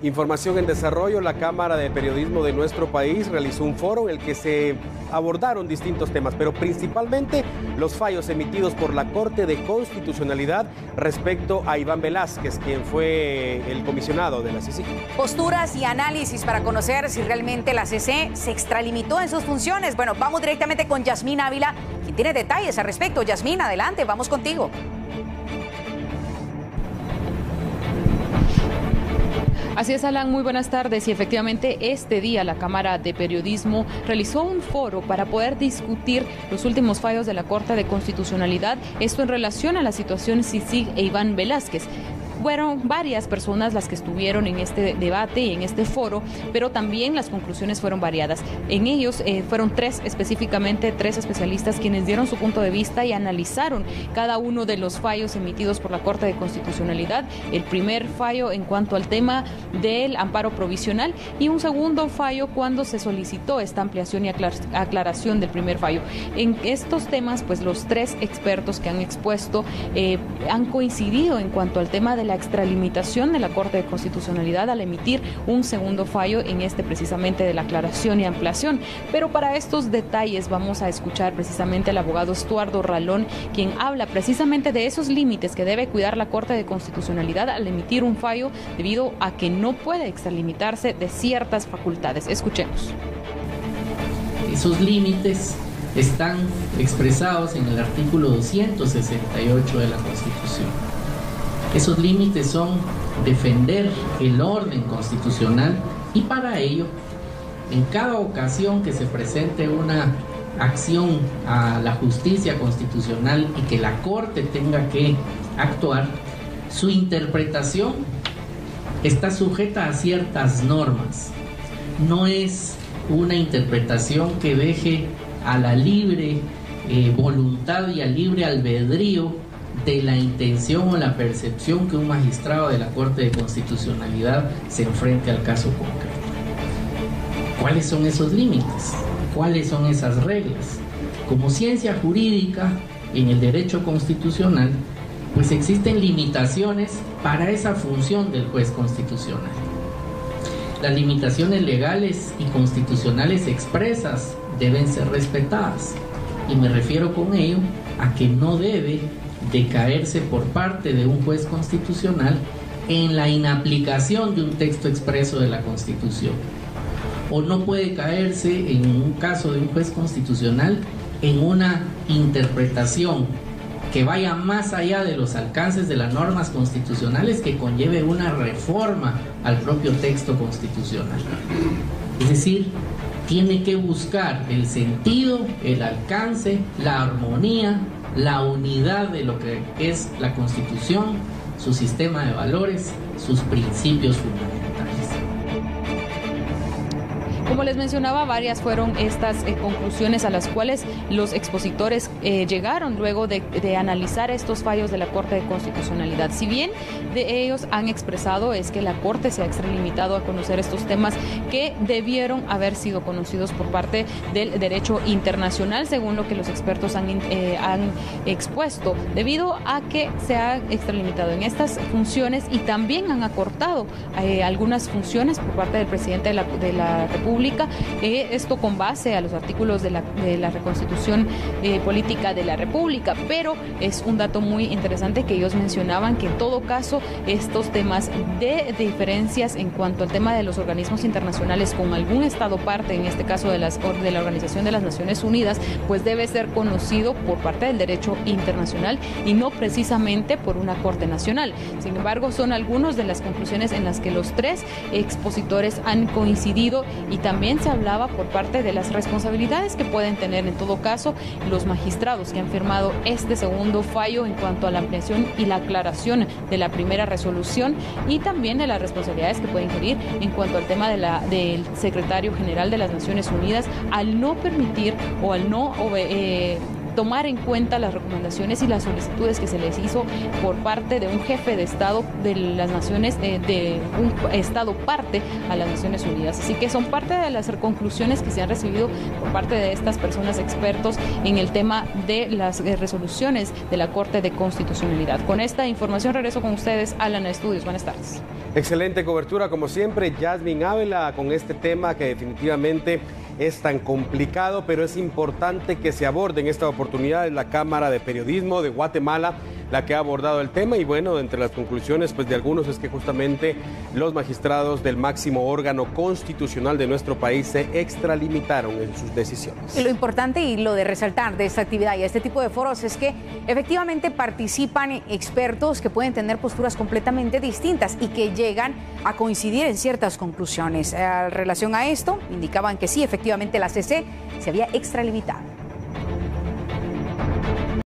Información en desarrollo. La Cámara de Periodismo de nuestro país realizó un foro en el que se abordaron distintos temas, pero principalmente los fallos emitidos por la Corte de Constitucionalidad respecto a Iván Velázquez, quien fue el comisionado de la CICIG. Posturas y análisis para conocer si realmente la CC se extralimitó en sus funciones. Bueno, vamos directamente con Yasmín Ávila, quien tiene detalles al respecto. Yasmín, adelante, vamos contigo. Así es, Alan, muy buenas tardes. Y efectivamente este día la Cámara de Periodismo realizó un foro para poder discutir los últimos fallos de la Corte de Constitucionalidad, esto en relación a la situación CICIG e Iván Velázquez. Fueron varias personas las que estuvieron en este debate y en este foro, pero también las conclusiones fueron variadas. En ellos fueron específicamente tres especialistas quienes dieron su punto de vista y analizaron cada uno de los fallos emitidos por la Corte de Constitucionalidad. El primer fallo en cuanto al tema del amparo provisional y un segundo fallo cuando se solicitó esta ampliación y aclaración del primer fallo. En estos temas, pues los tres expertos que han expuesto han coincidido en cuanto al tema de la extralimitación de la Corte de Constitucionalidad al emitir un segundo fallo en precisamente de la aclaración y ampliación. Pero para estos detalles vamos a escuchar precisamente al abogado Estuardo Ralón, quien habla precisamente de esos límites que debe cuidar la Corte de Constitucionalidad al emitir un fallo debido a que no puede extralimitarse de ciertas facultades. Escuchemos. Esos límites están expresados en el artículo 268 de la Constitución. Esos límites son defender el orden constitucional y para ello, en cada ocasión que se presente una acción a la justicia constitucional y que la Corte tenga que actuar, su interpretación está sujeta a ciertas normas. No es una interpretación que deje a la libre voluntad y al libre albedrío de la intención o la percepción que un magistrado de la Corte de Constitucionalidad se enfrente al caso concreto. ¿Cuáles son esos límites? ¿Cuáles son esas reglas? Como ciencia jurídica, en el derecho constitucional, pues existen limitaciones para esa función del juez constitucional. Las limitaciones legales y constitucionales expresas deben ser respetadas, y me refiero con ello a que no debe de caerse por parte de un juez constitucional en la inaplicación de un texto expreso de la Constitución, o no puede caerse en un caso de un juez constitucional en una interpretación que vaya más allá de los alcances de las normas constitucionales que conlleve una reforma al propio texto constitucional. Es decir, tiene que buscar el sentido, el alcance, la armonía, la unidad de lo que es la Constitución, su sistema de valores, sus principios fundamentales. Como les mencionaba, varias fueron estas conclusiones a las cuales los expositores llegaron luego de analizar estos fallos de la Corte de Constitucionalidad. Si bien de ellos han expresado es que la Corte se ha extralimitado a conocer estos temas que debieron haber sido conocidos por parte del derecho internacional, según lo que los expertos han expuesto, debido a que se ha extralimitado en estas funciones y también han acortado algunas funciones por parte del presidente de la República. Esto con base a los artículos de la Reconstitución Política de la República, pero es un dato muy interesante que ellos mencionaban que en todo caso estos temas de diferencias en cuanto al tema de los organismos internacionales con algún estado parte, en este caso de la Organización de las Naciones Unidas, pues debe ser conocido por parte del derecho internacional y no precisamente por una Corte Nacional. Sin embargo, son algunas de las conclusiones en las que los tres expositores han coincidido y también se hablaba por parte de las responsabilidades que pueden tener en todo caso los magistrados que han firmado este segundo fallo en cuanto a la ampliación y la aclaración de la primera resolución y también de las responsabilidades que pueden ingerir en cuanto al tema del secretario general de las Naciones Unidas al no permitir o al no tomar en cuenta las recomendaciones y las solicitudes que se les hizo por parte de un jefe de Estado de las Naciones, de un Estado parte a las Naciones Unidas. Así que son parte de las conclusiones que se han recibido por parte de estas personas expertos en el tema de las resoluciones de la Corte de Constitucionalidad. Con esta información regreso con ustedes a Lana Estudios. Buenas tardes. Excelente cobertura, como siempre, Yasmin Ávila, con este tema que definitivamente es tan complicado, pero es importante que se aborde en esta oportunidad. Es la Cámara de Periodismo de Guatemala la que ha abordado el tema y bueno, entre las conclusiones pues de algunos es que justamente los magistrados del máximo órgano constitucional de nuestro país se extralimitaron en sus decisiones. Y lo importante y lo de resaltar de esta actividad y este tipo de foros es que efectivamente participan expertos que pueden tener posturas completamente distintas y que llegan a coincidir en ciertas conclusiones. En relación a esto, indicaban que sí, efectivamente la CC se había extralimitado.